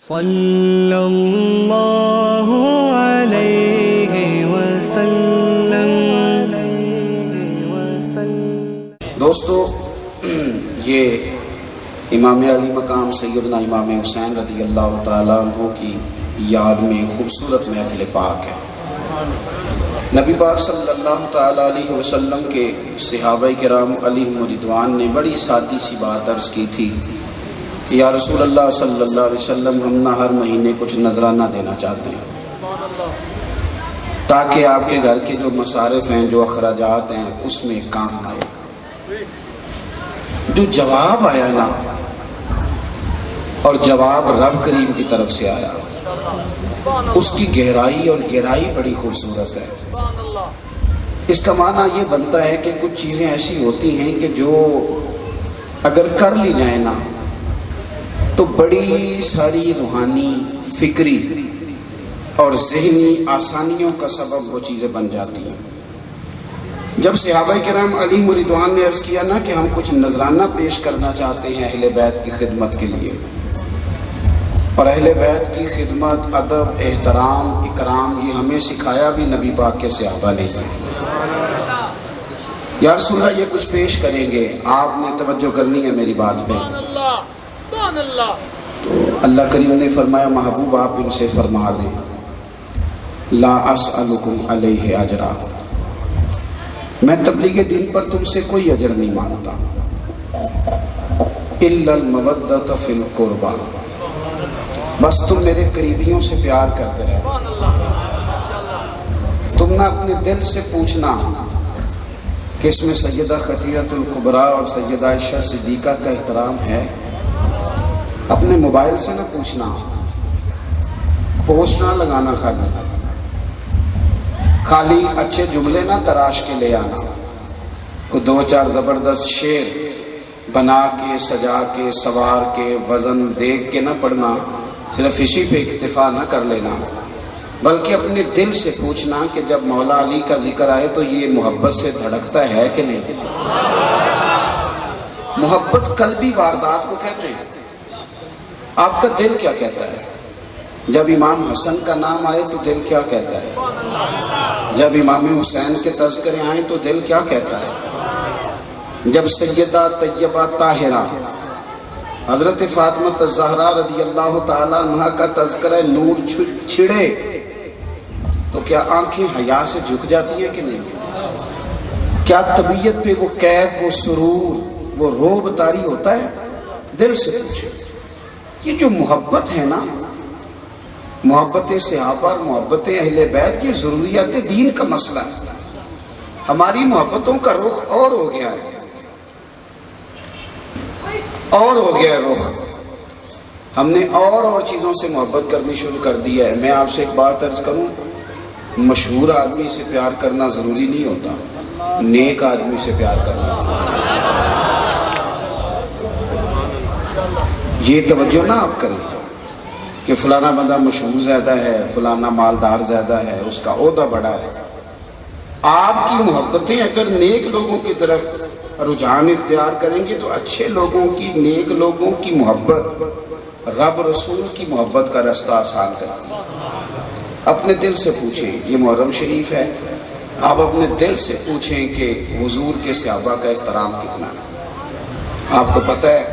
صلی اللہ علیہ وسلم۔ دوستو، یہ امام علی مقام سیدنا امام حسین رضی اللہ تعالیٰ عنہ کی یاد میں خوبصورت محفل پاک ہے۔ نبی پاک صلی اللہ تعالیٰ علیہ وسلم کے صحابہ کرام علیہم رضوان نے بڑی سادی سی بات عرض کی تھی کہ یا رسول اللہ صلی اللہ علیہ وسلم، ہم نہ ہر مہینے کچھ نذرانہ دینا چاہتے ہیں تاکہ آپ کے گھر کے جو مصارف ہیں، جو اخراجات ہیں، اس میں کام آئے۔ جو جواب آیا نا، اور جواب رب کریم کی طرف سے آیا، اس کی گہرائی اور گہرائی بڑی خوبصورت ہے۔ اس کا معنی یہ بنتا ہے کہ کچھ چیزیں ایسی ہوتی ہیں کہ جو اگر کر لی جائیں نا تو بڑی ساری روحانی، فکری اور ذہنی آسانیوں کا سبب وہ چیزیں بن جاتی ہیں۔ جب صحابہ کرام علیہم رضوان نے عرض کیا نا کہ ہم کچھ نذرانہ پیش کرنا چاہتے ہیں اہل بیت کی خدمت کے لیے، اور اہل بیت کی خدمت، ادب، احترام، اکرام، یہ ہمیں سکھایا بھی نبی پاک کے صحابہ نے ہے۔ یا رسول اللہ، یہ کچھ پیش کریں گے، آپ نے توجہ کرنی ہے میری بات پہ۔ تو اللہ کریم نے فرمایا، محبوب آپ ان سے فرما دیں، لا اسألکم علیہ اجرا، میں تبلیغ دین پر تم سے کوئی اجر نہیں مانگتا، الا المودۃ فی القربى، بس تم میرے قریبیوں سے پیار کرتے رہو۔ تم نہ اپنے دل سے پوچھنا کہ اس میں سیدہ خدیجہ الکبریٰ اور سیدہ عائشہ صدیقہ کا احترام ہے، اپنے موبائل سے نہ پوچھنا، پوسٹ نہ لگانا، خالی اچھے جملے نہ تراش کے لے آنا، کوئی دو چار زبردست شعر بنا کے، سجا کے، سوار کے، وزن دیکھ کے نہ پڑھنا، صرف اسی پہ اکتفا نہ کر لینا، بلکہ اپنے دل سے پوچھنا کہ جب مولا علی کا ذکر آئے تو یہ محبت سے دھڑکتا ہے کہ نہیں۔ محبت قلبی واردات کو کہتے ہیں۔ آپ کا دل کیا کہتا ہے؟ جب امام حسن کا نام آئے تو دل کیا کہتا ہے؟ جب امام حسین کے تذکرے آئیں تو دل کیا کہتا ہے؟ جب سیدہ طیبہ طاہرہ حضرت فاطمہ الزہرا رضی اللہ تعالیٰ عنہ کا تذکرہ نور چھڑے تو کیا آنکھیں حیا سے جھک جاتی ہیں کہ نہیں؟ کیا طبیعت پہ وہ کیف، وہ سرور، وہ روب طاری ہوتا ہے؟ دل سے پوچھے۔ یہ جو محبت ہے نا، محبت صحابہ اور محبت اہل بیت، یہ ضروریات دین کا مسئلہ ہے۔ ہماری محبتوں کا رخ اور ہو گیا ہے، اور ہو گیا ہے رخ، ہم نے اور چیزوں سے محبت کرنی شروع کر دی ہے۔ میں آپ سے ایک بات عرض کروں، مشہور آدمی سے پیار کرنا ضروری نہیں ہوتا، نیک آدمی سے پیار کرنا ضروری۔ یہ توجہ نہ آپ کریں کہ فلانا بندہ مشہور زیادہ ہے، فلانا مالدار زیادہ ہے، اس کا عہدہ بڑا ہے۔ آپ کی محبتیں اگر نیک لوگوں کی طرف رجحان اختیار کریں گے تو اچھے لوگوں کی، نیک لوگوں کی محبت رب رسول کی محبت کا راستہ آسان کرتی ہے۔ اپنے دل سے پوچھیں، یہ محرم شریف ہے، آپ اپنے دل سے پوچھیں کہ حضور کے صحابہ کا احترام کتنا ہے۔ آپ کو پتہ ہے،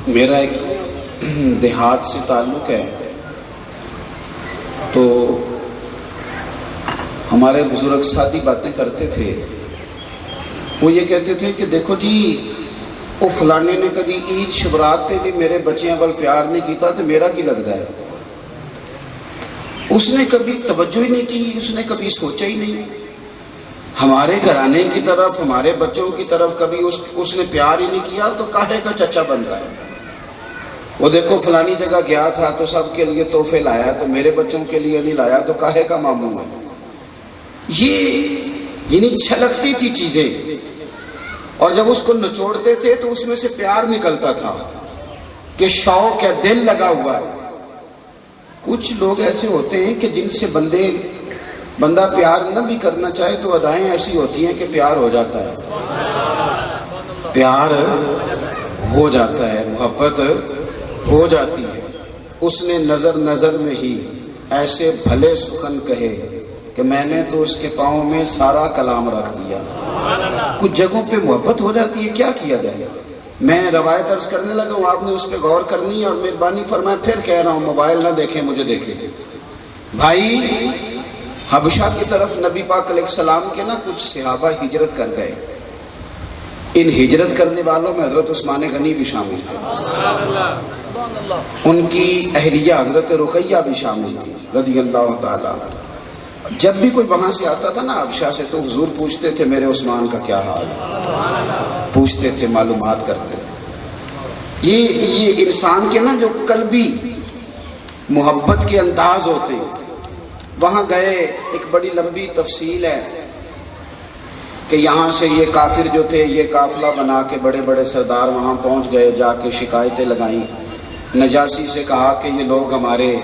میرا ایک دیہات سے تعلق ہے، تو ہمارے بزرگ سادی باتیں کرتے تھے۔ وہ یہ کہتے تھے کہ دیکھو جی، وہ فلانے نے کبھی عید شبرات تے بھی میرے بچے اول پیار نہیں کیتا تو میرا کی لگتا ہے؟ اس نے کبھی توجہ ہی نہیں کی، اس نے کبھی سوچا ہی نہیں، ہمارے گھرانے کی طرف، ہمارے بچوں کی طرف کبھی اس نے پیار ہی نہیں کیا تو کاہے کا چچا بنتا ہے؟ وہ دیکھو فلانی جگہ گیا تھا تو سب کے لیے تحفے لایا، تو میرے بچوں کے لیے نہیں لایا تو کاہے کا ماموں ہے؟ یہ یعنی چھلکتی تھی چیزیں، اور جب اس کو نچوڑتے تھے تو اس میں سے پیار نکلتا تھا کہ شوق ہے، دل لگا ہوا ہے۔ کچھ لوگ ایسے ہوتے ہیں کہ جن سے بندہ پیار نہ بھی کرنا چاہے تو ادائیں ایسی ہوتی ہیں کہ پیار ہو جاتا ہے۔ پیار ہو جاتا ہے، محبت ہو جاتی ہے۔ اس نے نظر نظر میں ہی ایسے بھلے سخن کہے کہ میں نے تو اس کے پاؤں میں سارا کلام رکھ دیا۔ کچھ جگہوں پہ محبت ہو جاتی ہے، کیا کیا جائے۔ میں روایت عرض کرنے لگا ہوں، آپ نے اس پہ غور کرنی ہے، اور مہربانی فرمائے پھر کہہ رہا ہوں، موبائل نہ دیکھیں، مجھے دیکھیں۔ بھائی حبشہ کی طرف نبی پاک علیہ السلام کے نا کچھ صحابہ ہجرت کر گئے۔ ان ہجرت کرنے والوں میں حضرت عثمان غنی بھی شامل تھے، ان کی اہلیہ حضرت رقیہ بھی شامل تھی رضی اللہ تعالیٰ۔ جب بھی کوئی وہاں سے آتا تھا نا حبشہ سے، تو حضور پوچھتے تھے میرے عثمان کا کیا حال ہے، پوچھتے تھے، معلومات کرتے تھے۔ یہ انسان کے نا جو قلبی محبت کے انداز ہوتے ہیں۔ وہاں گئے، ایک بڑی لمبی تفصیل ہے کہ یہاں سے یہ کافر جو تھے یہ قافلہ بنا کے بڑے بڑے سردار وہاں پہنچ گئے، جا کے شکایتیں لگائیں، نجاشی سے کہا کہ یہ لوگ ہمارے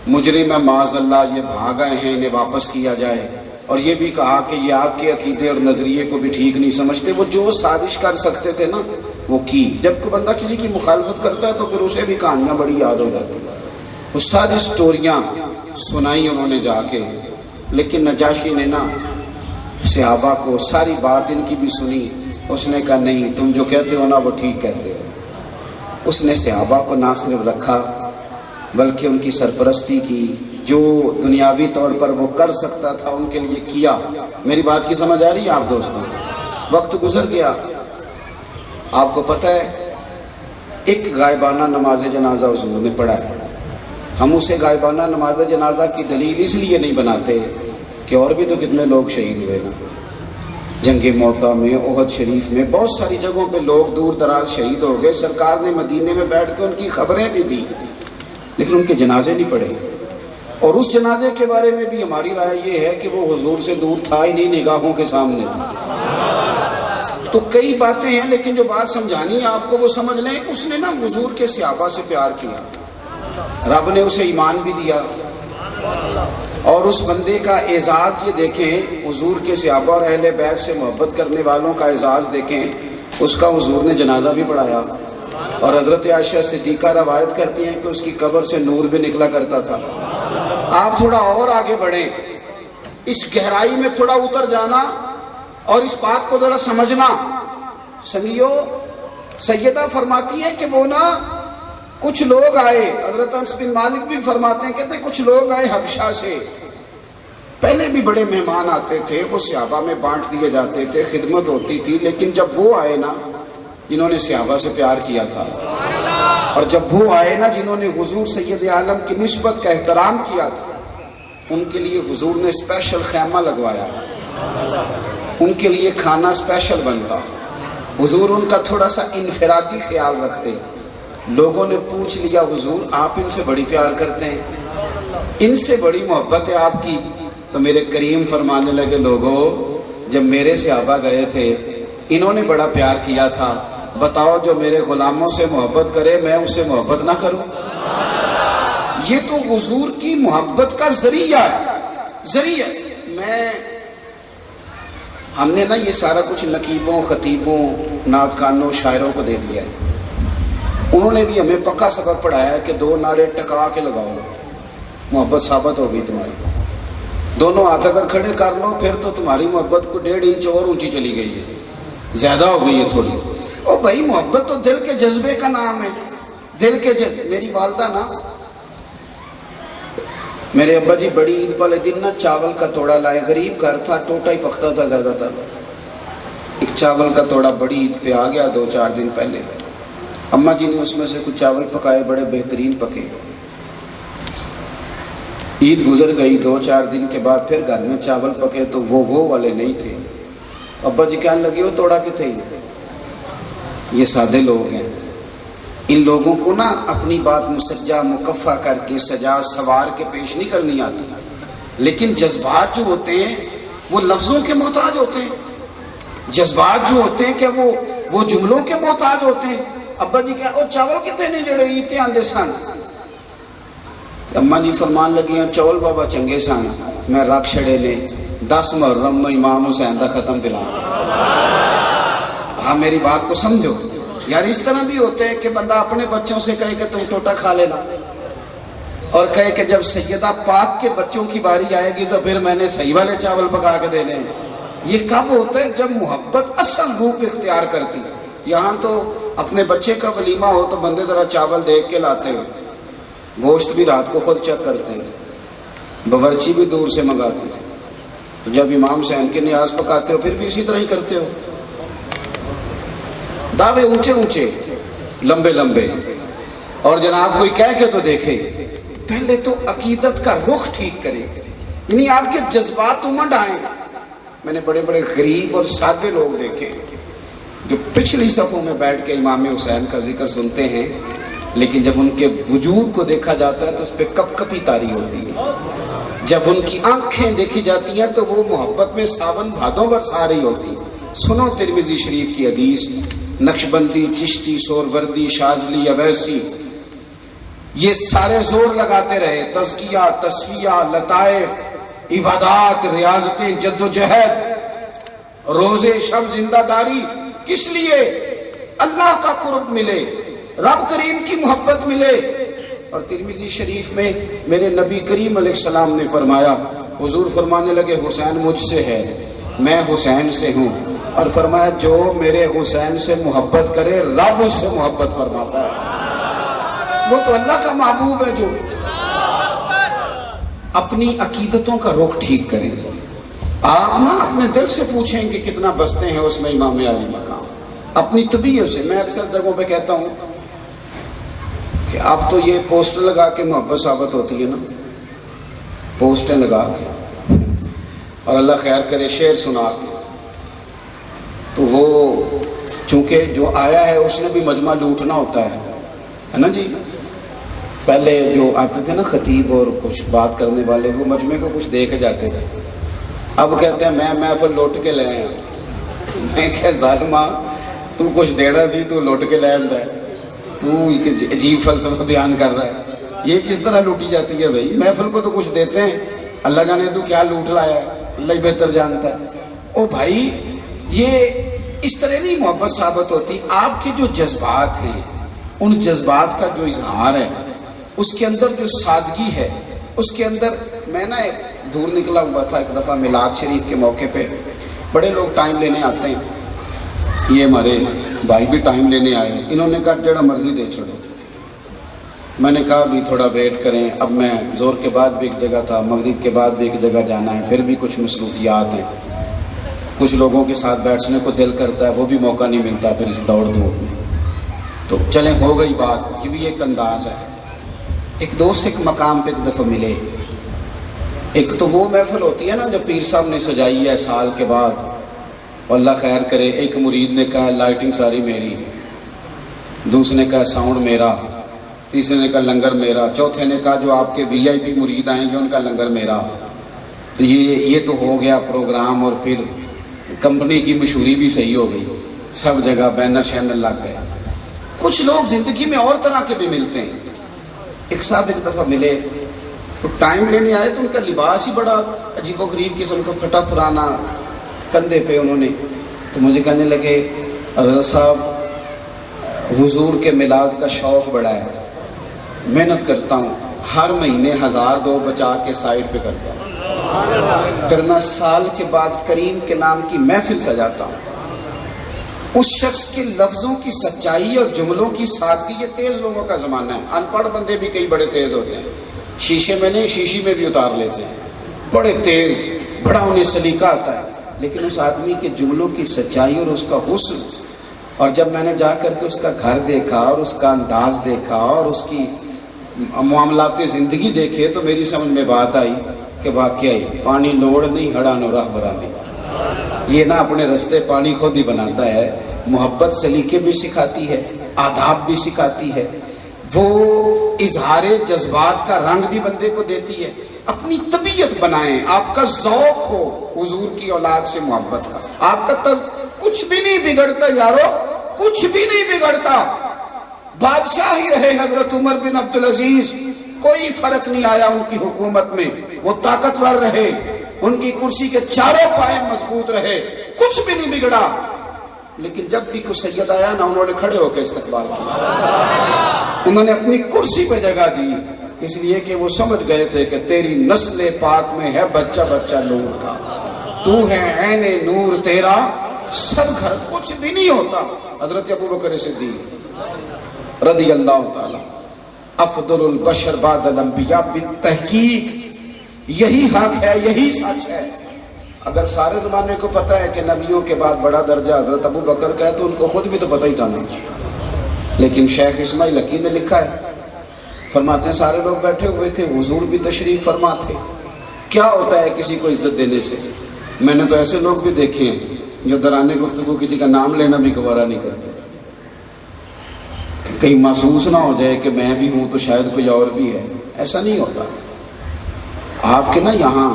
مجرم ہے، معاذ اللہ، یہ بھاگ گئے ہیں، انہیں واپس کیا جائے، اور یہ بھی کہا کہ یہ آپ کے عقیدے اور نظریے کو بھی ٹھیک نہیں سمجھتے۔ وہ جو سازش کر سکتے تھے نا وہ کی۔ جب کوئی بندہ کسی کی مخالفت کرتا ہے تو پھر اسے بھی کہانیاں بڑی یاد ہو جاتی ہیں، وہ ساری سٹوریاں سنائی انہوں نے جا کے۔ لیکن نجاشی نے نا صحابہ کو ساری بات ان کی بھی سنی، اس نے کہا نہیں، تم جو کہتے ہو نا وہ ٹھیک کہتے ہو۔ اس نے صحابہ کو نہ صرف رکھا بلکہ ان کی سرپرستی کی، جو دنیاوی طور پر وہ کر سکتا تھا ان کے لیے کیا۔ میری بات کی سمجھ آ رہی ہے آپ دوستوں؟ وقت گزر گیا، آپ کو پتہ ہے ایک غائبانہ نماز جنازہ حضور نے پڑھا ہے۔ ہم اسے غائبانہ نماز جنازہ کی دلیل اس لیے نہیں بناتے کہ اور بھی تو کتنے لوگ شہید ہوئے نا، جنگ موتا میں، احد شریف میں، بہت ساری جگہوں پہ لوگ دور دراز شہید ہو گئے۔ سرکار نے مدینے میں بیٹھ کے ان کی خبریں بھی دی، لیکن ان کے جنازے نہیں پڑھے۔ اور اس جنازے کے بارے میں بھی ہماری رائے یہ ہے کہ وہ حضور سے دور تھا ہی نہیں، نگاہوں کے سامنے تھا۔ تو کئی باتیں ہیں، لیکن جو بات سمجھانی ہے آپ کو وہ سمجھ لیں۔ اس نے نا حضور کے صحابہ سے پیار کیا، رب نے اسے ایمان بھی دیا، اور اس بندے کا اعزاز یہ دیکھیں، حضور کے صحابہ اور اہل بیت سے محبت کرنے والوں کا اعزاز دیکھیں۔ اس کا حضور نے جنازہ بھی پڑھایا، اور حضرت عائشہ صدیقہ روایت کرتی ہیں کہ اس کی قبر سے نور بھی نکلا کرتا تھا۔ آپ تھوڑا اور آگے بڑھیں، اس گہرائی میں تھوڑا اتر جانا اور اس بات کو ذرا سمجھنا۔ سنگیو، سیدہ فرماتی ہے کہ وہ نا کچھ لوگ آئے، حضرت انس بن مالک بھی فرماتے ہیں، کہتے ہیں کچھ لوگ آئے حبشہ سے۔ پہلے بھی بڑے مہمان آتے تھے، وہ صحابہ میں بانٹ دیے جاتے تھے، خدمت ہوتی تھی، لیکن جب وہ آئے نا جنہوں نے صحابہ سے پیار کیا تھا، اور جب وہ آئے نا جنہوں نے حضور سید عالم کی نسبت کا احترام کیا تھا، ان کے لیے حضور نے اسپیشل خیمہ لگوایا، ان کے لیے کھانا اسپیشل بنتا۔ حضور ان کا تھوڑا سا انفرادی خیال رکھتے۔ لوگوں نے پوچھ لیا حضور آپ ان سے بڑی پیار کرتے ہیں، ان سے بڑی محبت ہے آپ کی؟ تو میرے کریم فرمانے لگے، لوگوں جب میرے صحابہ گئے تھے انہوں نے بڑا پیار کیا تھا، بتاؤ جو میرے غلاموں سے محبت کرے میں اس سے محبت نہ کروں؟ یہ تو حضور کی محبت کا ذریعہ ہے، ذریعہ۔ ہم نے نا یہ سارا کچھ نقیبوں، خطیبوں، نعت خوانوں، شاعروں کو دے دیا ہے۔ انہوں نے بھی ہمیں پکا سبق پڑھایا ہے کہ 2 نعرے ٹکا کے لگاؤ، محبت ثابت ہو گئی تمہاری۔ دونوں ہاتھ اگر کھڑے کر لو پھر تو تمہاری محبت کو 1.5 انچ اور اونچی چلی گئی ہے، زیادہ ہو گئی ہے تھوڑی۔ او بھائی محبت تو دل کے جذبے کا نام ہے، دل کے جذبے۔ میری والدہ نا، میرے ابا جی بڑی عید والے دن نا چاول کا توڑا لائے، غریب گھر تھا، ٹوٹا ہی پکتا تھا زیادہ تر۔ ایک چاول کا توڑا بڑی عید پہ آ گیا 2-4 دن پہلے، اماں جی نے اس میں سے کچھ چاول پکائے، بڑے بہترین پکے۔ عید گزر گئی، 2-4 دن کے بعد پھر گھر میں چاول پکے تو وہ والے نہیں تھے۔ ابا جی کہنے لگے وہ توڑا کتنے؟ یہ سادے لوگ ہیں، ان لوگوں کو نا اپنی بات مسجع مکفہ کر کے سجا سوار کے پیش نہیں کرنی آتی، لیکن جذبات جو ہوتے ہیں وہ لفظوں کے محتاج ہوتے ہیں، جذبات جو ہوتے ہیں کہ وہ جملوں کے محتاج ہوتے ہیں۔ ابا جی کہا وہ چاول کتنے نے جڑے عید آندے سن؟ اماں جی فرمان لگی ہیں چاول بابا چنگے سن، میں رکھ چھڑے نے 10 محرم نو امام حسین دا ختم دلا۔ ہاں میری بات کو سمجھو، یار اس طرح بھی ہوتے ہیں کہ بندہ اپنے بچوں سے کہے کہ تم ٹوٹا کھا لینا، اور کہے کہ جب سیدہ پاک کے بچوں کی باری آئے گی تو پھر میں نے صحیح والے چاول پکا کے دینے ہیں۔ یہ کب ہوتا ہے؟ جب محبت اصل روپ اختیار کرتی ہے۔ یہاں تو اپنے بچے کا ولیمہ ہو تو بندے ذرا چاول دیکھ کے لاتے ہیں، گوشت بھی رات کو خود چیک کرتے ہیں، باورچی بھی دور سے منگاتے ہیں، تو جب امام حسین کے نیاز پکاتے ہو پھر بھی اسی طرح ہی کرتے ہو۔ دعوے اونچے اونچے، لمبے لمبے، اور جناب کوئی کہہ کے تو دیکھے، پہلے تو عقیدت کا رخ ٹھیک کرے، یعنی آپ کے جذبات امنڈ آئیں۔ میں نے بڑے بڑے غریب اور سادے لوگ دیکھے جو پچھلی صفوں میں بیٹھ کے امام حسین کا ذکر سنتے ہیں، لیکن جب ان کے وجود کو دیکھا جاتا ہے تو اس پہ کپ کپی طاری ہوتی ہے۔ جب ان کی آنکھیں دیکھی جاتی ہیں تو وہ محبت میں ساون بھادوں برسا رہی ہوتی ہے۔ سنو ترمذی شریف کی حدیث، نقشبندی، چشتی، سہروردی، شاذلی، اویسی، یہ سارے زور لگاتے رہے، تزکیہ، تصفیہ، لطائف، عبادات، ریاضتیں، جد و جہد، روزے شب زندہ داری، کس لیے؟ اللہ کا قرب ملے، رب کریم کی محبت ملے۔ اور ترمذی شریف میں میرے نبی کریم علیہ السلام نے فرمایا، حضور فرمانے لگے حسین مجھ سے ہے، میں حسین سے ہوں، اور فرمایا جو میرے حسین سے محبت کرے رب اس سے محبت فرماتا ہے۔ وہ تو اللہ کا محبوب ہے۔ جو اپنی عقیدتوں کا رخ ٹھیک کریں، آپ نا اپنے دل سے پوچھیں کہ کتنا بستے ہیں اس میں امام علی مقام، اپنی طبیعت سے۔ میں اکثر جگہوں پہ کہتا ہوں کہ اب تو یہ پوسٹر لگا کے محبت ثابت ہوتی ہے نا، پوسٹر لگا کے اور اللہ خیر کرے شعر سنا کے، تو وہ چونکہ جو آیا ہے اس نے بھی مجمع لوٹنا ہوتا ہے نا جی۔ پہلے جو آتے تھے نا خطیب اور کچھ بات کرنے والے، وہ مجمع کو کچھ دے کے جاتے تھے، اب کہتے ہیں میں محفل لوٹ کے لے آیا۔ میں کہ ظالمہ تو کچھ دیڑا سی تو لوٹ کے لے آندا ہے، تو عجیب فلسفہ بیان کر رہا ہے، یہ کس طرح لوٹی جاتی ہے بھائی؟ محفل کو تو کچھ دیتے ہیں، اللہ جانے تو کیا لوٹ لایا ہے، اللہ ہی بہتر جانتا ہے۔ او بھائی یہ اس طرح نہیں محبت ثابت ہوتی۔ آپ کے جو جذبات ہیں، ان جذبات کا جو اظہار ہے، اس کے اندر جو سادگی ہے، اس کے اندر، میں نا ایک دور نکلا ہوا تھا ایک دفعہ میلاد شریف کے موقع پہ، بڑے لوگ ٹائم لینے آتے ہیں، یہ ہمارے بھائی بھی ٹائم لینے آئے، انہوں نے کہا جڑا مرضی دے چھوڑو۔ میں نے کہا بھی تھوڑا ویٹ کریں، اب میں زور کے بعد بھی ایک جگہ تھا، مغرب کے بعد بھی ایک جگہ جانا ہے، پھر بھی کچھ مصروفیات ہیں، کچھ لوگوں کے ساتھ بیٹھنے کو دل کرتا ہے، وہ بھی موقع نہیں ملتا پھر اس دوڑ دھوپ میں، تو چلیں ہو گئی بات، یہ بھی ایک انداز ہے۔ ایک دوست ایک مقام پہ ایک دفعہ ملے، ایک تو وہ محفل ہوتی ہے نا جو پیر صاحب نے سجائی ہے سال کے بعد، اللہ خیر کرے، ایک مرید نے کہا لائٹنگ ساری میری، دوسرے نے کہا ساؤنڈ میرا، تیسرے نے کہا لنگر میرا، چوتھے نے کہا جو آپ کے وی آئی پی مرید آئیں گے ان کا لنگر میرا۔ تو یہ تو ہو گیا پروگرام، اور پھر کمپنی کی مشہوری بھی صحیح ہو گئی، سب جگہ بینر شینر لگ گئے۔ کچھ لوگ زندگی میں اور طرح کے بھی ملتے ہیں۔ ایک صاحب اس دفعہ ملے تو ٹائم لینے آئے تو ان کا لباس ہی بڑا عجیب و غریب قسم کا، پھٹا پرانا، کندھے پہ انہوں نے، تو مجھے کہنے لگے حضرت صاحب حضور کے میلاد کا شوق بڑا ہے، محنت کرتا ہوں، ہر مہینے 1002 بچا کے سائٹ پہ کرتا ہوں، پھر میں سال کے بعد کریم کے نام کی محفل سجاتا ہوں۔ اس شخص کے لفظوں کی سچائی اور جملوں کی سادگی، یہ تیز لوگوں کا زمانہ ہے، ان پڑھ بندے بھی کئی بڑے تیز ہوتے ہیں، شیشے میں نہیں شیشی میں بھی اتار لیتے ہیں، بڑے تیز، بڑا انہیں سلیقہ آتا ہے، لیکن اس آدمی کے جملوں کی سچائی اور اس کا حسن، اور جب میں نے جا کر کے اس کا گھر دیکھا اور اس کا انداز دیکھا اور اس کی معاملات زندگی دیکھے تو میری سمجھ میں بات آئی کہ واقعی پانی لوڑ نہیں ہڑا نو راہ برادی، یہ نہ اپنے رستے پانی خود ہی بناتا ہے۔ محبت سلیقے بھی سکھاتی ہے، آداب بھی سکھاتی ہے، وہ اظہار جذبات کا رنگ بھی بندے کو دیتی ہے۔ اپنی طبیعت بنائیں، آپ کا ذوق ہو حضور کی اولاد سے محبت کا، آپ کا کچھ بھی نہیں بگڑتا یارو، کچھ بھی نہیں بگڑتا۔ بادشاہ ہی رہے حضرت عمر بن عبدالعزیز، کوئی فرق نہیں آیا ان کی حکومت میں، وہ طاقتور رہے، ان کی کرسی کے چاروں پائے مضبوط رہے، کچھ بھی نہیں بگڑا۔ لیکن جب بھی کوئی سید آیا نا انہوں نے کھڑے ہو کے استقبال کیا، انہوں نے اپنی کرسی پہ جگہ دی، اس لیے کہ وہ سمجھ گئے تھے کہ تیری نسل پاک میں ہے بچہ بچہ نور کا، تو ہے عین نور، تیرا سب گھر کچھ بھی نہیں ہوتا۔ حضرت ابو بکر صدیق رضی اللہ تعالی افضل البشر بعد الانبیاء بالتحقیق یہی حق ہے، یہی سچ ہے۔ اگر سارے زمانے کو پتہ ہے کہ نبیوں کے بعد بڑا درجہ حضرت ابو بکر کا ہے تو ان کو خود بھی تو پتہ ہی تھا نا، لیکن شیخ اسماعیل حقی نے لکھا ہے، فرماتے ہیں سارے لوگ بیٹھے ہوئے تھے، حضور بھی تشریف فرما تھے۔ کیا ہوتا ہے کسی کو عزت دینے سے؟ میں نے تو ایسے لوگ بھی دیکھے ہیں جو درانے گفتگو کسی کا نام لینا بھی گوارا نہیں کرتے، کہیں محسوس نہ ہو جائے کہ میں بھی ہوں تو شاید کوئی اور بھی ہے، ایسا نہیں ہوتا۔ آپ کے نا یہاں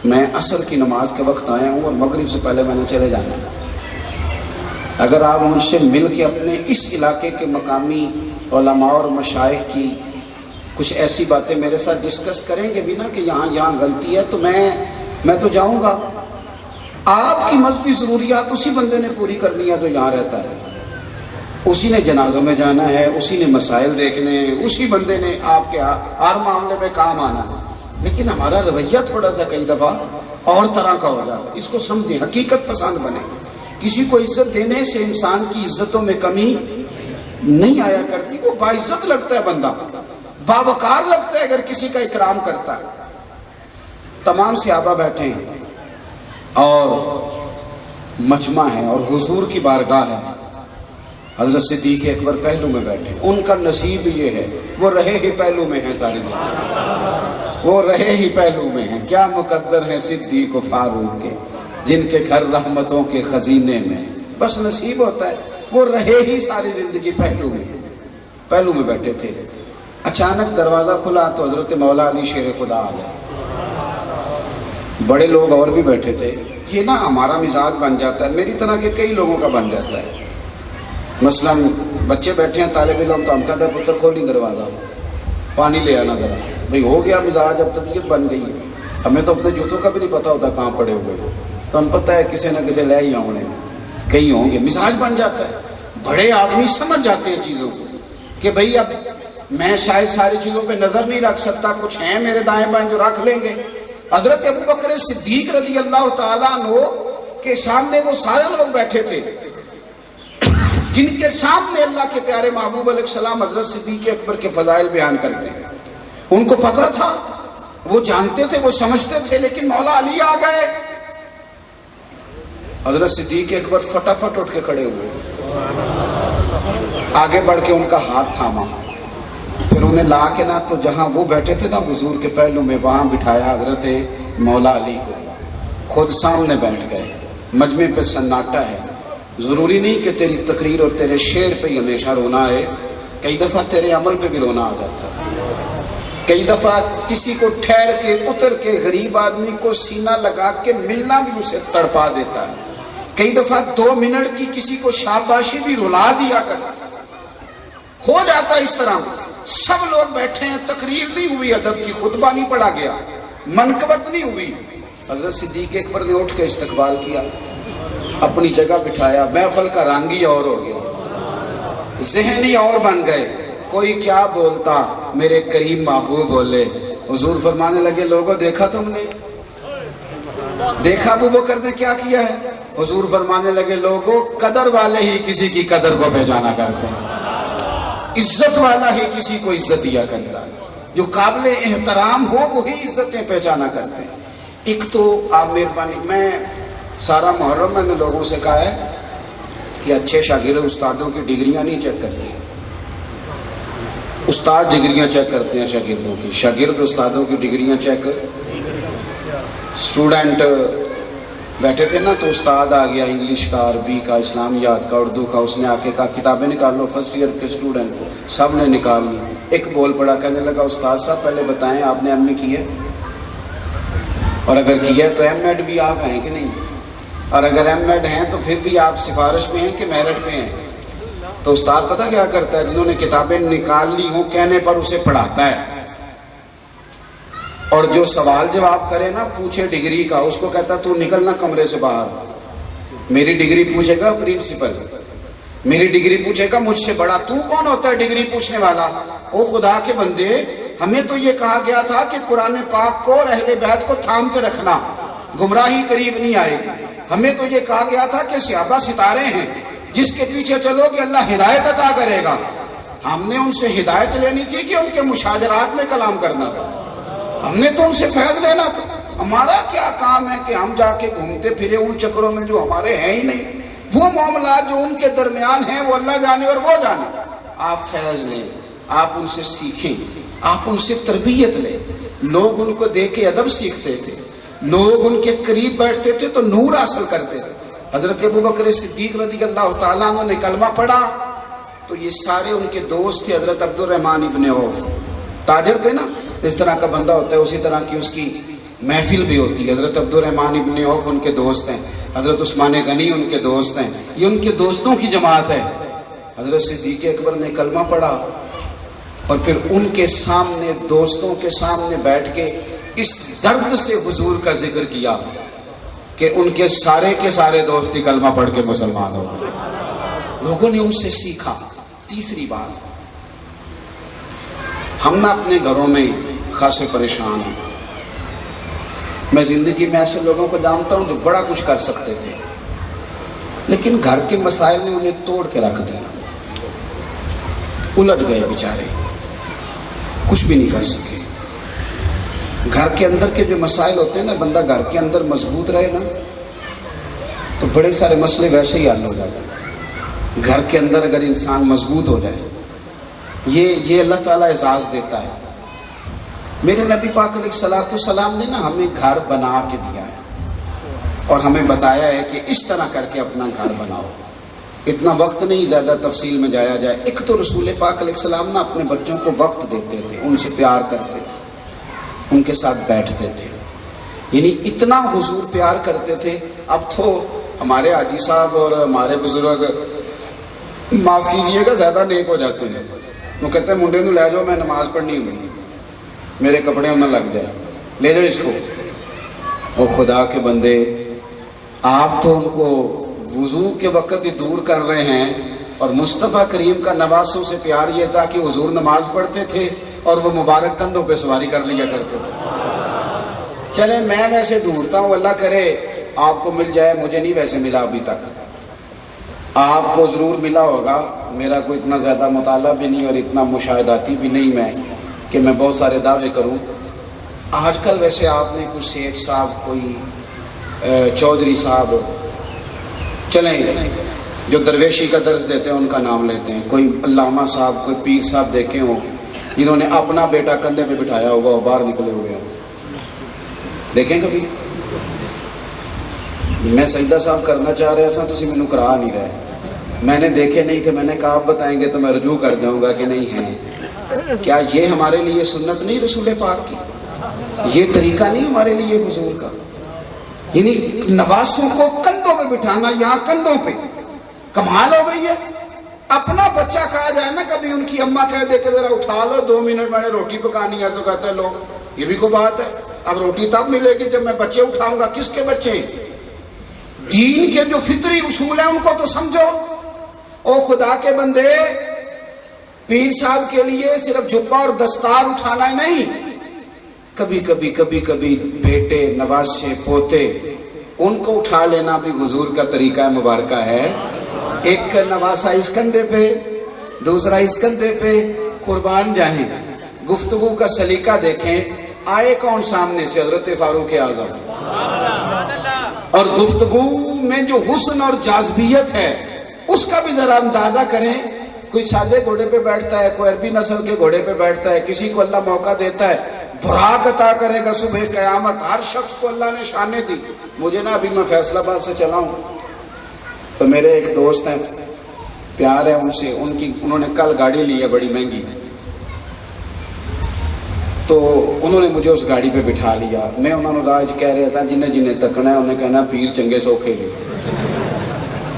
میں عصر کی نماز کے وقت آیا ہوں اور مغرب سے پہلے میں نے چلے جانا ہے، اگر آپ مجھ سے مل کے اپنے اس علاقے کے مقامی علماء اور مشائخ کی کچھ ایسی باتیں میرے ساتھ ڈسکس کریں گے بھی نا کہ یہاں غلطی ہے، تو میں تو جاؤں گا۔ آپ کی مذہبی ضروریات اسی بندے نے پوری کرنی ہے جو یہاں رہتا ہے، اسی نے جنازوں میں جانا ہے، اسی نے مسائل دیکھنے ہیں، اسی بندے نے آپ کے ہر معاملے میں کام آنا ہے، لیکن ہمارا رویہ تھوڑا سا کئی دفعہ اور طرح کا ہو جاتا ہے۔ اس کو سمجھیں، حقیقت پسند بنے۔ کسی کو عزت دینے سے انسان کی عزتوں میں کمی نہیں آیا کرتی، وہ باعزت لگتا ہے، بندہ باوقار لگتا ہے اگر کسی کا اکرام کرتا ہے۔ تمام صحابہ بیٹھے ہیں اور مجمع ہے اور حضور کی بارگاہ ہے، حضرت صدیق اکبر پہلو میں بیٹھے، ان کا نصیب یہ ہے وہ رہے ہی پہلو میں ہیں، ساری دنیا وہ رہے ہی پہلو میں ہیں۔ کیا مقدر ہیں صدیق و فاروق کے، جن کے گھر رحمتوں کے خزینے میں، بس نصیب ہوتا ہے وہ رہے ہی ساری زندگی پہلو میں بیٹھے تھے۔ اچانک دروازہ کھلا تو حضرت مولا علی شیر خدا آ گئے، بڑے لوگ اور بھی بیٹھے تھے۔ یہ نا ہمارا مزاج بن جاتا ہے، میری طرح کے کئی لوگوں کا بن جاتا ہے۔ مثلا بچے بیٹھے ہیں طالب علم، تو ہم کہتے ہیں پتر کھول نہیں دروازہ، پانی لے آنا ذرا، بھئی ہو گیا مزاج، اب طبیعت بن گئی ہے۔ ہمیں تو اپنے جوتوں کا بھی نہیں پتہ ہوتا کہاں پڑے ہوئے، تو ہم پتہ ہے کسی نہ کسی لے ہی آؤں، کہیں ہوں گے، مزاج بن جاتا ہے۔ بڑے آدمی سمجھ جاتے ہیں چیزوں کو کہ بھئی اب میں شاید ساری چیزوں پہ نظر نہیں رکھ سکتا، کچھ ہیں میرے دائیں بائیں جو رکھ لیں گے۔ حضرت ابو بکر صدیق رضی اللہ تعالیٰ عنہ کے سامنے وہ سارے لوگ بیٹھے تھے جن کے سامنے اللہ کے پیارے محبوب علیہ السلام حضرت صدیق اکبر کے فضائل بیان کرتے ہیں۔ ان کو پتہ تھا، وہ جانتے تھے، وہ سمجھتے تھے، لیکن مولا علی آ گئے۔ حضرت صدیق اکبر فٹافٹ اٹھ کے کھڑے ہوئے، آگے بڑھ کے ان کا ہاتھ تھاما، پھر انہیں لا کے نہ تو جہاں وہ بیٹھے تھے نا حضور کے پہلو میں، وہاں بٹھایا حضرت مولا علی کو، خود سامنے بیٹھ گئے۔ مجمع پہ سناٹا ہے، ضروری نہیں کہ تیری تقریر اور تیرے شعر پہ ہی ہمیشہ رونا ہے، کئی دفعہ تیرے عمل پہ بھی رونا آ جاتا ہے۔ کئی دفعہ کسی کو ٹھہر کے اتر کے غریب آدمی کو سینہ لگا کے ملنا بھی اسے تڑپا دیتا ہے۔ کئی دفعہ 2 منٹ کی کسی کو شاباشی بھی رلا دیا کرتا ہو جاتا ہے۔ اس طرح سب لوگ بیٹھے ہیں، تقریر نہیں ہوئی، ادب کی خطبہ نہیں پڑھا گیا، منقبت نہیں ہوئی، حضرت صدیق اکبر نے اٹھ کے استقبال کیا، اپنی جگہ بٹھایا۔ محفل کا رنگ ہی اور ہو گیا، ذہنی اور بن گئے۔ کوئی کیا بولتا، میرے کریم محبوب بولے۔ حضور فرمانے لگے، لوگوں دیکھا تم نے، دیکھا ابو بکر نے کیا کیا ہے؟ حضور فرمانے لگے، لوگوں قدر والے ہی کسی کی قدر کو پہچانا کرتے ہیں، عزت والا ہی کسی کو عزت دیا کرتا ہے، جو قابل احترام ہو وہی عزتیں پہچانا کرتے ہیں۔ ایک تو آپ مہربانی، میں سارا محرم میں نے لوگوں سے کہا ہے کہ اچھے شاگرد استادوں کی ڈگریاں نہیں چیک کرتے، استاد ڈگریاں چیک کرتے ہیں شاگردوں کی، شاگرد استادوں کی ڈگریاں چیک۔ اسٹوڈنٹ بیٹھے تھے نا تو استاد آ گیا، انگلش کا، عربی کا، اسلامیات کا، اردو کا، اس نے آ کے کہا کتابیں نکال لو، فرسٹ ایئر کے اسٹوڈنٹ کو سب نے نکال لی۔ ایک بول پڑا، کہنے لگا استاد صاحب پہلے بتائیں آپ نے ایم اے کی ہے، اور اگر کی ہے تو ایم ایڈ بھی آپ ہیں کہ نہیں، اور اگر ایم ایڈ ہیں تو پھر بھی آپ سفارش میں ہیں کہ میرٹ پہ ہیں؟ تو استاد پتہ کیا کرتا ہے، جنہوں نے کتابیں نکال لی ہوں کہنے پر اسے پڑھاتا ہے، اور جو سوال جواب کرے نا، پوچھے ڈگری کا، اس کو کہتا ہے تو نکلنا کمرے سے باہر، میری ڈگری پوچھے گا پرنسپل، میری ڈگری پوچھے گا مجھ سے بڑا تو کون ہوتا ہے ڈگری پوچھنے والا؟ او خدا کے بندے، ہمیں تو یہ کہا گیا تھا کہ قرآن پاک کو اور اہل بیت کو تھام کے رکھنا، گمراہی قریب نہیں آئے گی۔ ہمیں تو یہ کہا گیا تھا کہ صحابہ ستارے ہیں، جس کے پیچھے چلو کہ اللہ ہدایت عطا کرے گا۔ ہم نے ان سے ہدایت لینی تھی کہ ان کے مشاجرات میں کلام کرنا تھا؟ ہم نے تو ان سے فیض لینا تھا۔ ہمارا کیا کام ہے کہ ہم جا کے گھومتے پھرے ان چکروں میں جو ہمارے ہیں ہی نہیں؟ وہ معاملات جو ان کے درمیان ہیں وہ اللہ جانے اور وہ جانے۔ آپ فیض لیں، آپ ان سے سیکھیں، آپ ان سے تربیت لیں۔ لوگ ان کو دیکھ کے ادب سیکھتے تھے، لوگ ان کے قریب بیٹھتے تھے تو نور حاصل کرتے تھے۔ حضرت ابوبکر صدیق رضی اللہ تعالیٰ عنہ نے کلمہ پڑھا تو یہ سارے ان کے دوست تھے۔ حضرت عبد الرحمن ابن عوف تاجر تھے نا، اس طرح کا بندہ ہوتا ہے اسی طرح کی اس کی محفل بھی ہوتی ہے۔ حضرت عبد الرحمن ابن عوف ان کے دوست ہیں، حضرت عثمان غنی ان کے دوست ہیں، یہ ان کے دوستوں کی جماعت ہے۔ حضرت صدیق اکبر نے کلمہ پڑھا اور پھر ان کے سامنے، دوستوں کے سامنے بیٹھ کے اس درد سے حضور کا ذکر کیا کہ ان کے سارے دوست ہی کلمہ پڑھ کے مسلمان ہو گئے۔ لوگوں نے ان سے سیکھا۔ تیسری بات، ہم نہ اپنے گھروں میں خاصے پریشان ہیں۔ میں زندگی میں ایسے لوگوں کو جانتا ہوں جو بڑا کچھ کر سکتے تھے، لیکن گھر کے مسائل نے انہیں توڑ کے رکھ دیا، الجھ گئے بیچارے، کچھ بھی نہیں کر سکے۔ گھر کے اندر کے جو مسائل ہوتے ہیں نا، بندہ گھر کے اندر مضبوط رہے نا تو بڑے سارے مسئلے ویسے ہی حل ہو جاتے ہیں۔ گھر کے اندر اگر انسان مضبوط ہو جائے، یہ اللہ تعالیٰ اعزاز دیتا ہے۔ میرے نبی پاک علیہ الصلوۃ والسلام نے نا ہمیں گھر بنا کے دیا ہے اور ہمیں بتایا ہے کہ اس طرح کر کے اپنا گھر بناؤ۔ اتنا وقت نہیں زیادہ تفصیل میں جایا جائے۔ ایک تو رسول پاک علیہ السلام نا اپنے بچوں کو وقت دیتے تھے، ان سے پیار کرتے تھے، ان کے ساتھ بیٹھتے تھے، یعنی اتنا حضور پیار کرتے تھے۔ اب تو ہمارے حاجی صاحب اور ہمارے بزرگ معاف کیجئے گا زیادہ نیک ہو جاتے ہیں۔ وہ کہتے ہیں منڈے نو لے جاؤ، میں نماز پڑھنی ہوئی، میرے کپڑے میں لگ جائے، لے جاؤ اس کو۔ وہ خدا کے بندے، آپ تو ان کو وضو کے وقت ہی دور کر رہے ہیں، اور مصطفیٰ کریم کا نواسوں سے پیار یہ تھا کہ حضور نماز پڑھتے تھے اور وہ مبارک کندھوں پہ سواری کر لیا کرتے تھے۔ چلیں میں ویسے ڈھونڈتا ہوں، اللہ کرے آپ کو مل جائے، مجھے نہیں ویسے ملا ابھی تک، آپ کو ضرور ملا ہوگا۔ میرا کوئی اتنا زیادہ مطالعہ بھی نہیں اور اتنا مشاہداتی بھی نہیں میں کہ میں بہت سارے دعوے کروں۔ آج کل ویسے آپ نے کوئی شیخ صاحب، کوئی چودھری صاحب، چلیں جو درویشی کا درس دیتے ہیں ان کا نام لیتے ہیں، کوئی علامہ صاحب، کوئی پیر صاحب دیکھے ہوں جنہوں نے اپنا بیٹا کندھے پہ بٹھایا ہوگا اور باہر نکلے ہوئے ہوں، دیکھیں کبھی؟ میں سجدہ صاحب کرنا چاہ رہا تھا، تسی مینوں کرا نہیں رہے، میں نے دیکھے نہیں تھے، میں نے کہا آپ بتائیں گے تو میں رجوع کر جاؤں گا کہ نہیں ہیں۔ کیا یہ ہمارے لیے سنت نہیں رسول پاک کی؟ یہ طریقہ نہیں ہمارے لیے حضور کا؟ یعنی نواسوں کو کندھوں پہ بٹھانا، یہاں کندھوں پہ، کمال ہو گئی ہے۔ اپنا بچہ کہا جائے نا، کبھی ان کی اماں کہہ دے کہ ذرا اٹھا لو 2 منٹ میں نے روٹی پکانی ہے، تو کہتے ہیں لوگ یہ بھی کوئی بات ہے، اب روٹی تب ملے گی جب میں بچے اٹھاؤں گا۔ کس کے بچے؟ دین کے جو فطری اصول ہیں ان کو تو سمجھو۔ او خدا کے بندے، پیر صاحب کے لیے صرف جھپا اور دستار اٹھانا ہی نہیں، کبھی کبھی بیٹے، نواسے، پوتے، ان کو اٹھا لینا بھی حضور کا طریقہ مبارکہ ہے۔ ایک نواسا اس کندھے پہ، دوسرا اس کندھے پہ، قربان جائیں۔ گفتگو کا سلیقہ دیکھیں، آئے کون سامنے سے؟ حضرت فاروق اعظم۔ اور گفتگو میں جو حسن اور جاذبیت ہے اس کا بھی ذرا اندازہ کریں۔ کوئی سادے گھوڑے پہ بیٹھتا ہے، کوئی عربی نسل کے گھوڑے پہ بیٹھتا ہے، کسی کو اللہ موقع دیتا ہے، براق عطا کرے گا صبح قیامت۔ ہر شخص کو اللہ نے شانیں دی۔ مجھے نا ابھی میں فیصل آباد سے چلا ہوں تو میرے ایک دوست ہیں، پیار ہے ان سے، انہوں نے کل گاڑی لی ہے بڑی مہنگی، تو انہوں نے مجھے اس گاڑی پہ بٹھا لیا۔ میں انہوں نے راج کہہ رہا تھا جنہیں جنہیں تکنا ہے انہیں کہنا پیر چنگے سوکھے گے۔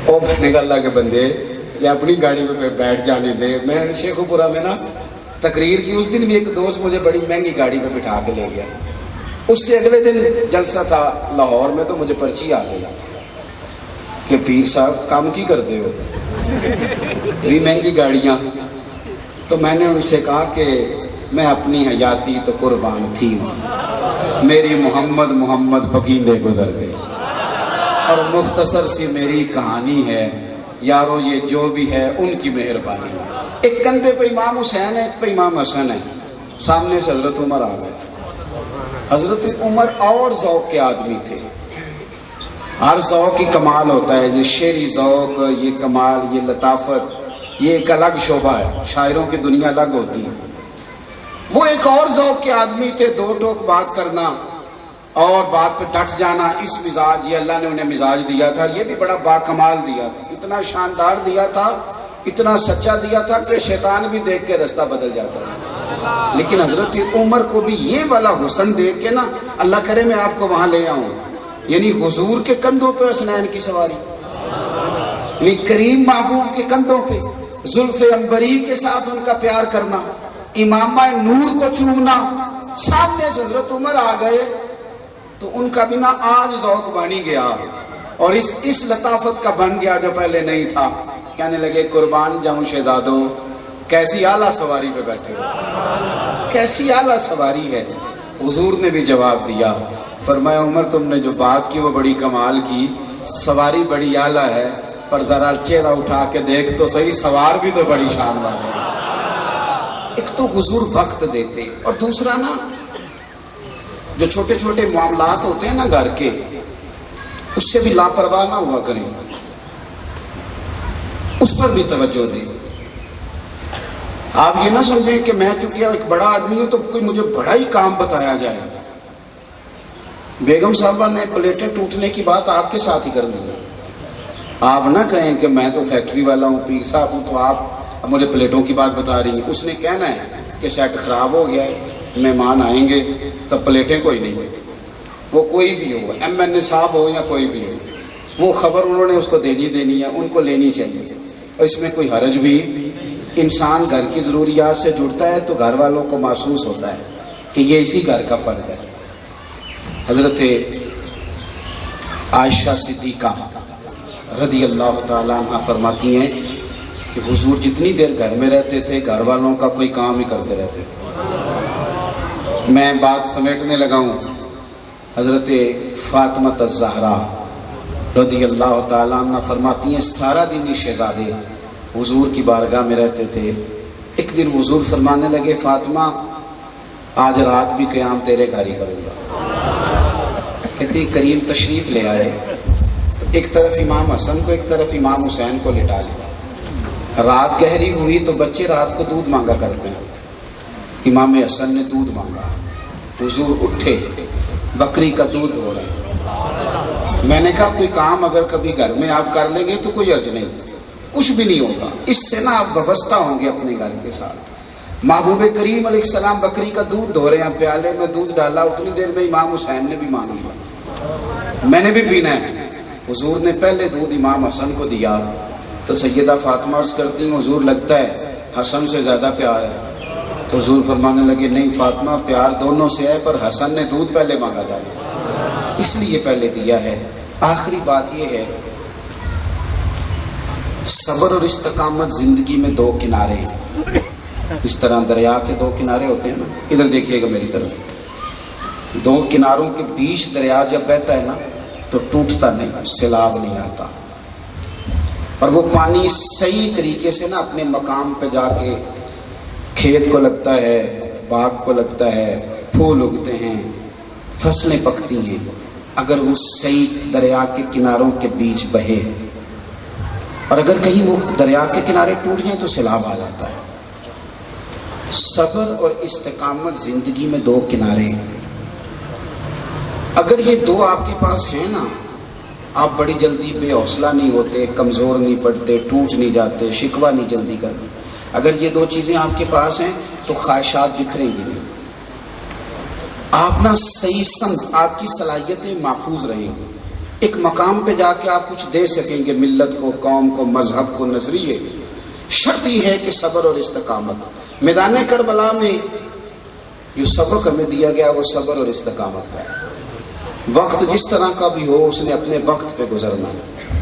او بہنے کا اللہ کے بندے، یہ اپنی گاڑی پہ بیٹھ جانے دے۔ میں شیخ پورہ میں نا تقریر کی، اس دن بھی ایک دوست مجھے بڑی مہنگی گاڑی پہ بٹھا کے لے گیا۔ اس سے اگلے دن جلسہ تھا لاہور میں تو مجھے پرچی آ گئی۔ کہ پیر صاحب کام کی کرتے ہو، اتنی مہنگی گاڑیاں؟ تو میں نے ان سے کہا کہ میں اپنی حیاتی تو قربان تھی، میری محمد پکیندے گزر گئے، اور مختصر سی میری کہانی ہے یارو، یہ جو بھی ہے ان کی مہربانی ہے۔ ایک کندھے پہ امام حسین ہے، ایک پہ امام حسن ہے، سامنے سے حضرت عمر آ گئے۔ حضرت عمر اور ذوق کے آدمی تھے، ہر ذوق کی کمال ہوتا ہے، یہ شعری ذوق، یہ کمال، یہ لطافت، یہ ایک الگ شعبہ ہے، شاعروں کی دنیا الگ ہوتی ہے۔ وہ ایک اور ذوق کے آدمی تھے، دو ٹوک بات کرنا اور بات پہ ڈٹ جانا، اس مزاج، یہ اللہ نے انہیں مزاج دیا تھا، یہ بھی بڑا باکمال دیا تھا، اتنا شاندار دیا تھا، اتنا سچا دیا تھا کہ شیطان بھی دیکھ کے رستہ بدل جاتا ہے۔ لیکن حضرت عمر کو بھی یہ والا حسن دیکھ کے نا، اللہ کرے میں آپ کو وہاں لے آؤں، یعنی حضور کے کندھوں پہ حسنین کی سواری، یعنی کریم محبوب کے کندھوں پہ زلف عنبری کے ساتھ ان کا پیار کرنا، امامہ نور کو چومنا، سامنے سے حضرت عمر آ گئے تو ان کا بھی نا آج ذوق بنی گیا، اور اس لطافت کا بن گیا جو پہلے نہیں تھا۔ کہنے لگے قربان جاؤں شہزادو، کیسی اعلیٰ سواری پہ بیٹھے ہو، کیسی اعلیٰ سواری ہے۔ حضور نے بھی جواب دیا، فرمایا عمر تم نے جو بات کی وہ بڑی کمال کی، سواری بڑی اعلیٰ ہے، پر ذرا چہرہ اٹھا کے دیکھ تو صحیح، سوار بھی تو بڑی شان والے ہیں۔ ایک تو حضور وقت دیتے، اور دوسرا نا جو چھوٹے چھوٹے معاملات ہوتے ہیں نا گھر کے، اس سے بھی لاپرواہ نہ ہوا کریں، اس پر بھی توجہ دیں۔ آپ یہ نہ سمجھیں کہ میں چونکہ ایک بڑا آدمی ہوں تو کوئی مجھے بڑا ہی کام بتایا جائے۔ بیگم صاحبہ نے پلیٹیں ٹوٹنے کی بات آپ کے ساتھ ہی کر لی ہے، آپ نہ کہیں کہ میں تو فیکٹری والا ہوں، پیر صاحب ہوں، تو آپ مجھے پلیٹوں کی بات بتا رہی ہیں۔ اس نے کہنا ہے کہ سیٹ خراب ہو گیا ہے، مہمان آئیں گے تب پلیٹیں کوئی نہیں، وہ کوئی بھی ہو، ایم این اے صاحب ہو یا کوئی بھی ہو، وہ خبر انہوں نے اس کو دینی ہے، ان کو لینی چاہیے، اور اس میں کوئی حرج بھی۔ انسان گھر کی ضروریات سے جڑتا ہے تو گھر والوں کو محسوس ہوتا ہے کہ یہ اسی گھر کا فرد ہے۔ حضرت عائشہ صدیقہ رضی اللہ تعالیٰ عنہ فرماتی ہیں کہ حضور جتنی دیر گھر میں رہتے تھے گھر والوں کا کوئی کام ہی کرتے رہتے تھے۔ میں بات سمیٹنے لگا ہوں۔ حضرت فاطمہ الزہرا رضی اللہ تعالیٰ عنہ فرماتی ہیں سارا دن ہی شہزادے حضور کی بارگاہ میں رہتے تھے۔ ایک دن حضور فرمانے لگے فاطمہ آج رات بھی قیام تیرے گھر ہی کروں گا۔ کہتی کریم تشریف لے آئے تو ایک طرف امام حسن کو ایک طرف امام حسین کو لٹا لیا۔ رات گہری ہوئی تو بچے رات کو دودھ مانگا کرتے ہیں، امام حسن نے دودھ مانگا، حضور اٹھے بکری کا دودھ دھو رہے ہیں۔ میں نے کہا کوئی کام اگر کبھی گھر میں آپ کر لیں گے تو کوئی عرض نہیں، کچھ بھی نہیں ہوگا، اس سے نا آپ وابستہ ہوں گے اپنے گھر کے ساتھ۔ محبوب کریم علیہ السلام بکری کا دودھ دھو رہے ہیں، پیالے میں دودھ ڈالا، اتنی دیر میں امام حسین نے بھی مانگ لیا، میں نے بھی پینا ہے۔ حضور نے پہلے دودھ امام حسن کو دیا تو سیدہ فاطمہ عرض کرتی ہیں حضور لگتا ہے حسن سے زیادہ پیار ہے۔ تو حضور فرمانے لگے نہیں فاطمہ پیار دونوں سے ہے، پر حسن نے دودھ پہلے مانگا تھا اس لیے پہلے دیا ہے۔ آخری بات یہ ہے صبر اور استقامت زندگی میں دو کنارے ہیں، اس طرح دریا کے دو کنارے ہوتے ہیں نا، ادھر دیکھیے گا میری طرف، دو کناروں کے بیچ دریا جب بہتا ہے نا تو ٹوٹتا نہیں، سیلاب نہیں آتا، اور وہ پانی صحیح طریقے سے نا اپنے مقام پہ جا کے کھیت کو لگتا ہے، باغ کو لگتا ہے، پھول اگتے ہیں، فصلیں پکتی ہیں۔ اگر وہ صحیح دریا کے کناروں کے بیچ بہے اور اگر کہیں وہ دریا کے کنارے ٹوٹ جائیں تو سیلاب آ جاتا ہے۔ صبر اور استقامت زندگی میں دو کنارے ہیں، اگر یہ دو آپ کے پاس ہیں نا آپ بڑی جلدی بے حوصلہ نہیں ہوتے، کمزور نہیں پڑتے، ٹوٹ نہیں جاتے، شکوہ نہیں جلدی کرتے۔ اگر یہ دو چیزیں آپ کے پاس ہیں تو خواہشات بکھریں گی نہیں، آپ نا صحیح سمت، آپ کی صلاحیتیں محفوظ رہیں گی، ایک مقام پہ جا کے آپ کچھ دے سکیں گے ملت کو، قوم کو، مذہب کو، نظریے۔ شرط یہ ہے کہ صبر اور استقامت۔ میدان کربلا میں جو سبق ہمیں دیا گیا وہ صبر اور استقامت کا ہے۔ وقت جس طرح کا بھی ہو اس نے اپنے وقت پہ گزرنا ہے،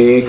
1